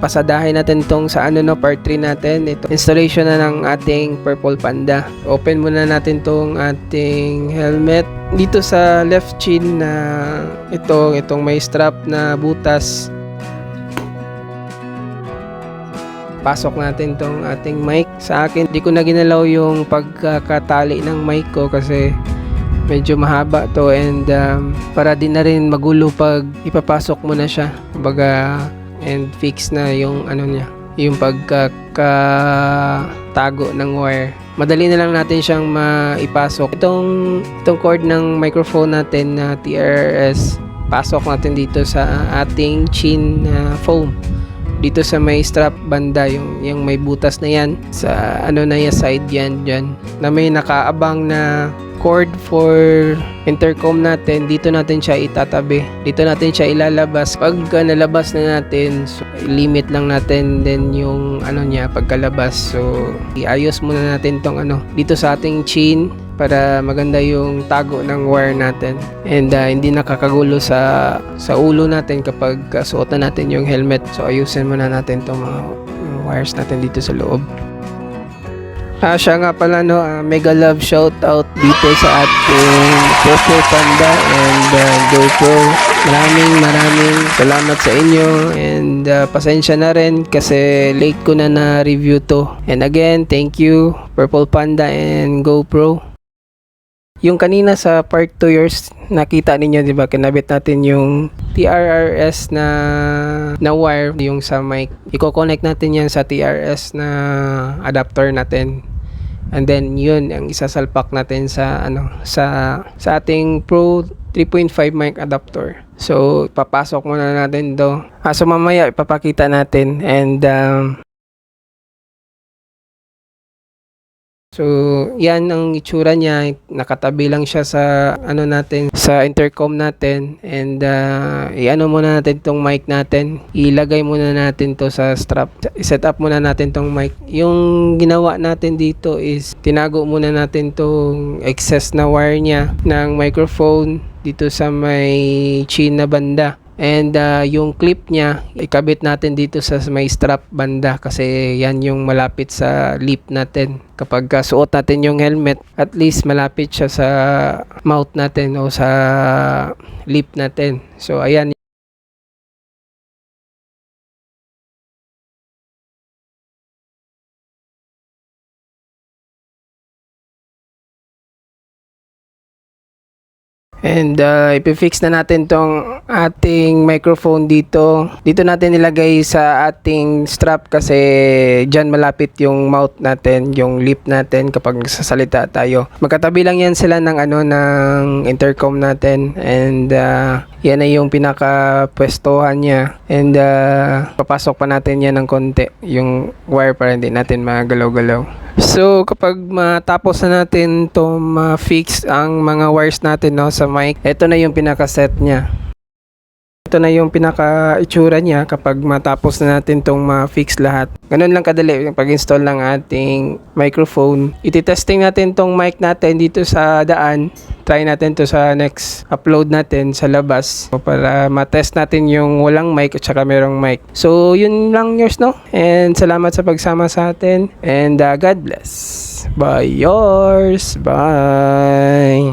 pasadahin natin tong sa ano no, part 3 natin. Ito, installation na ng ating Purple Panda. Open muna natin tong ating helmet. Dito sa left chin na itong may strap na butas. Pasok natin tong ating mic. Sa akin, di ko na ginalaw yung pagkakatali ng mic ko kasi medyo mahaba to, and para din na rin magulo pag ipapasok mo na siya. Kumbaga, and fix na yung ano niya, yung pagkakatago ng wire. Madali na lang natin siyang maipasok. Itong cord ng microphone natin na TRS, pasok natin dito sa ating chin foam. Dito sa may strap banda, yung may butas na yan, sa ano na yung side yan dyan, na may nakaabang na cord for intercom natin. Dito natin siya itatabi, dito natin siya ilalabas. Pag nalabas na natin, so limit lang natin din yung ano niya pagkalabas. So iayos muna natin tong ano dito sa ating chin para maganda yung tago ng wire natin, and hindi nakakagulo sa ulo natin kapag suotan natin yung helmet. So ayusin muna natin tong mga wires natin dito sa loob. Siya nga pala no, mega love shout out dito sa ating Purple Panda and GoPro. Maraming salamat sa inyo, and pasensya na rin kasi late ko na review to. And again, thank you Purple Panda and GoPro. Yung kanina sa part 2 years, nakita ninyo, di ba, kinabit natin yung TRRS na wire, yung sa mic. Iko-connect natin yan sa TRS na adapter natin. And then yun ang isasalpak natin sa ano sa ating Pro 3.5 mic adapter. So papasok muna natin do. So mamaya ipapakita natin, and so, yan ang itsura niya. Nakatabi lang siya sa ano natin, sa intercom natin, and i-ano muna natin tong mic natin. Ilagay muna natin to sa strap. I-set up muna natin tong mic. Yung ginawa natin dito is tinago muna natin tong excess na wire niya ng microphone dito sa may chin na banda. And yung clip niya, ikabit natin dito sa may strap banda kasi yan yung malapit sa lip natin. Kapag suot natin yung helmet, at least malapit siya sa mouth natin o sa lip natin. So ayan. And ipifix na natin tong ating microphone dito. Dito natin nilagay sa ating strap kasi dyan malapit yung mouth natin, yung lip natin kapag sasalita tayo. Magkatabi lang yan sila ng ano ng intercom natin, and yan na yung pinaka-pwestohan niya, and papasok pa natin yan ng konti yung wire para hindi natin magalaw-galaw. So kapag matapos na natin to ma-fix ang mga wires natin no sa mic, ito na yung pinaka-set niya. Ito na yung pinaka-itsura niya kapag matapos na natin tong ma-fix lahat. Ganun lang kadali yung pag-install ng ating microphone. Iti-testing natin tong mic natin dito sa daan. Try natin to sa next upload natin sa labas para ma-test natin yung walang mic at saka merong mic. So yun lang yours no. And salamat sa pagsama sa atin. And God bless. Bye yours. Bye.